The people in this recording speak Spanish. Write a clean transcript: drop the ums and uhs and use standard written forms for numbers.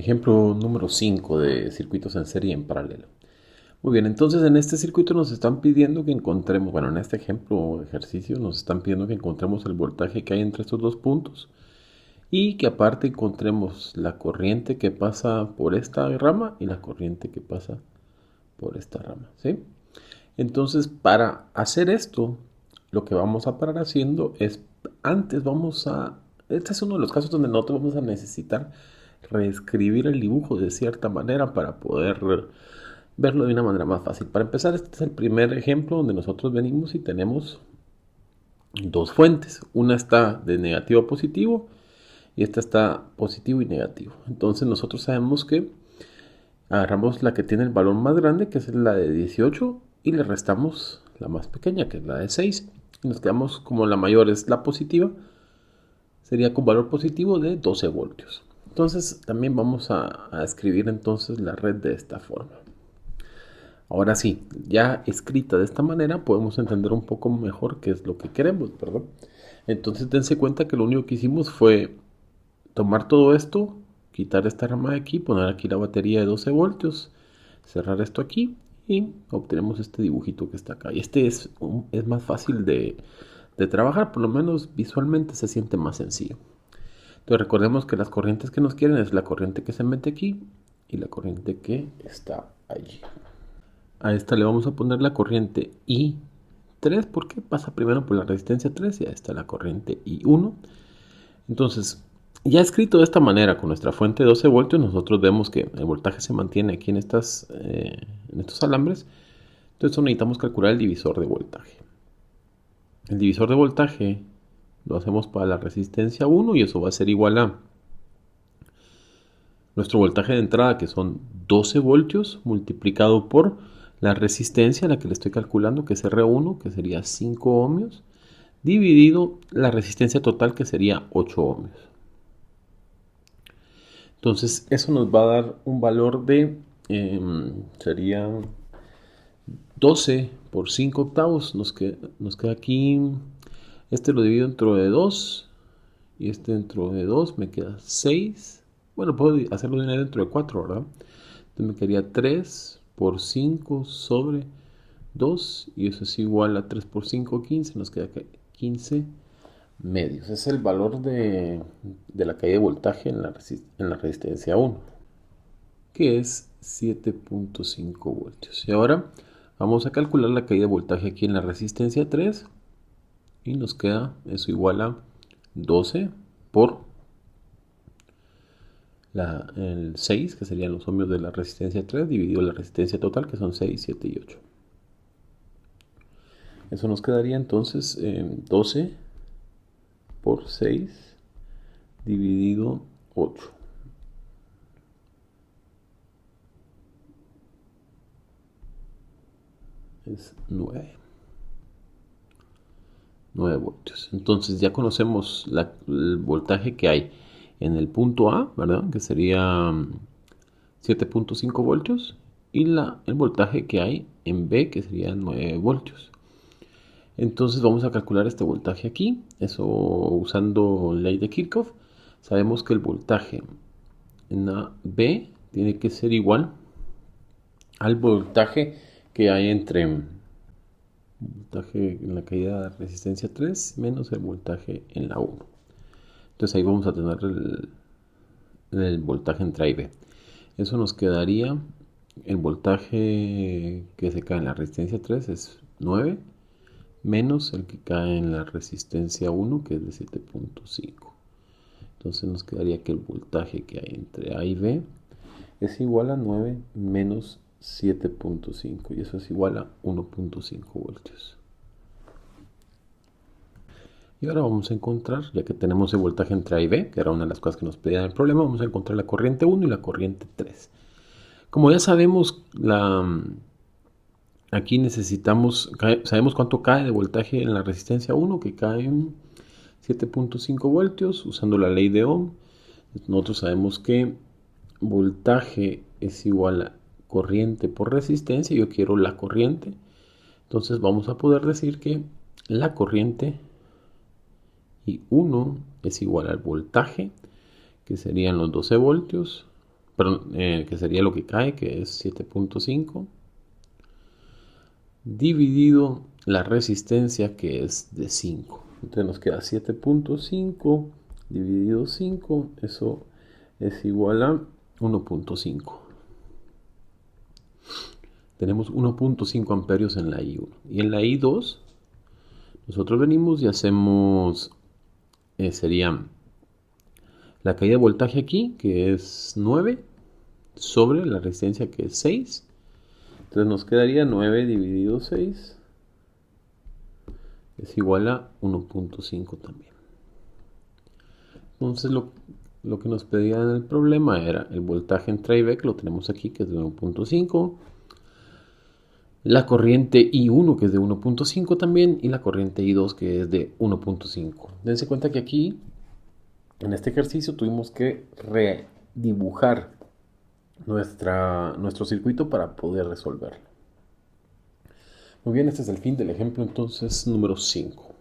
Ejemplo número 5 de circuitos en serie en paralelo. Muy bien, entonces en este circuito nos están pidiendo que encontremos, bueno, en este ejemplo o ejercicio nos están pidiendo que encontremos el voltaje que hay entre estos dos puntos y que aparte encontremos la corriente que pasa por esta rama y la corriente que pasa por esta rama, ¿sí? Entonces, para hacer esto, lo que vamos a parar haciendo es, este es uno de los casos donde nosotros vamos a necesitar reescribir el dibujo de cierta manera para poder verlo de una manera más fácil. Para empezar, este es el primer ejemplo donde nosotros venimos y tenemos dos fuentes. Una está de negativo a positivo y esta está positivo y negativo. Entonces nosotros sabemos que agarramos la que tiene el valor más grande, que es la de 18, y le restamos la más pequeña, que es la de 6. Y nos quedamos como la mayor es la positiva, sería con valor positivo de 12 voltios. Entonces también vamos a escribir entonces la red de esta forma. Ahora sí, ya escrita de esta manera podemos entender un poco mejor qué es lo que queremos, ¿verdad? Entonces dense cuenta que lo único que hicimos fue tomar todo esto, quitar esta rama de aquí, poner aquí la batería de 12 voltios, cerrar esto aquí y obtenemos este dibujito que está acá. Y este es más fácil de trabajar, por lo menos visualmente se siente más sencillo. Entonces recordemos que las corrientes que nos quieren es la corriente que se mete aquí y la corriente que está allí. A esta le vamos a poner la corriente I3 porque pasa primero por la resistencia 3 y a esta la corriente I1. Entonces, ya escrito de esta manera con nuestra fuente de 12 voltios, nosotros vemos que el voltaje se mantiene aquí en estos alambres. Entonces necesitamos calcular el divisor de voltaje. El divisor de voltaje lo hacemos para la resistencia 1 y eso va a ser igual a nuestro voltaje de entrada, que son 12 voltios, multiplicado por la resistencia a la que le estoy calculando, que es R1, que sería 5 ohmios, dividido la resistencia total, que sería 8 ohmios. Entonces eso nos va a dar un valor de, sería 12 por 5 octavos. Nos queda aquí, este lo divido dentro de 2 y este dentro de 2 me queda 6. Bueno, puedo hacerlo dentro de 4, ¿verdad? Entonces me quedaría 3 por 5 sobre 2 y eso es igual a 3 por 5, 15. Nos queda 15 medios. Es el valor de la caída de voltaje en la resistencia 1, que es 7.5 voltios. Y ahora vamos a calcular la caída de voltaje aquí en la resistencia 3 y nos queda eso igual a 12 por el 6, que serían los ohmios de la resistencia 3, dividido la resistencia total, que son 6, 7 y 8. Eso nos quedaría entonces 12 por 6 dividido 8. Es 9 voltios. Entonces ya conocemos el voltaje que hay en el punto A, ¿verdad? Que sería 7.5 voltios. Y el voltaje que hay en B, que sería 9 voltios. Entonces vamos a calcular este voltaje aquí. Eso usando ley de Kirchhoff. Sabemos que el voltaje en la B tiene que ser igual al voltaje que hay entre voltaje en la caída de resistencia 3 menos el voltaje en la 1. Entonces ahí vamos a tener el voltaje entre A y B. Eso nos quedaría, el voltaje que se cae en la resistencia 3 es 9 menos el que cae en la resistencia 1, que es de 7.5. Entonces nos quedaría que el voltaje que hay entre A y B es igual a 9 menos 7.5 y eso es igual a 1.5 voltios. Y ahora vamos a encontrar, ya que tenemos el voltaje entre A y B, que era una de las cosas que nos pedían el problema, vamos a encontrar la corriente 1 y la corriente 3. Como ya sabemos, aquí sabemos cuánto cae de voltaje en la resistencia 1, que cae en 7.5 voltios, usando la ley de Ohm. Nosotros sabemos que voltaje es igual a corriente por resistencia. Yo quiero la corriente, entonces vamos a poder decir que la corriente I1 es igual al voltaje, que serían los 12 voltios, perdón, que sería lo que cae, que es 7.5, dividido la resistencia, que es de 5. Entonces nos queda 7.5 dividido 5, eso es igual a 1.5. Tenemos 1.5 amperios en la I1. Y en la I2, nosotros venimos y hacemos, sería la caída de voltaje aquí, que es 9, sobre la resistencia, que es 6. Entonces nos quedaría 9 dividido 6 es igual a 1.5 también. Entonces lo que nos pedía en el problema era el voltaje en TRAIBE, que lo tenemos aquí, que es de 1.5, la corriente I1, que es de 1.5 también, y la corriente I2, que es de 1.5. Dense cuenta que aquí, en este ejercicio, tuvimos que redibujar nuestro circuito para poder resolverlo. Muy bien, este es el fin del ejemplo entonces número 5.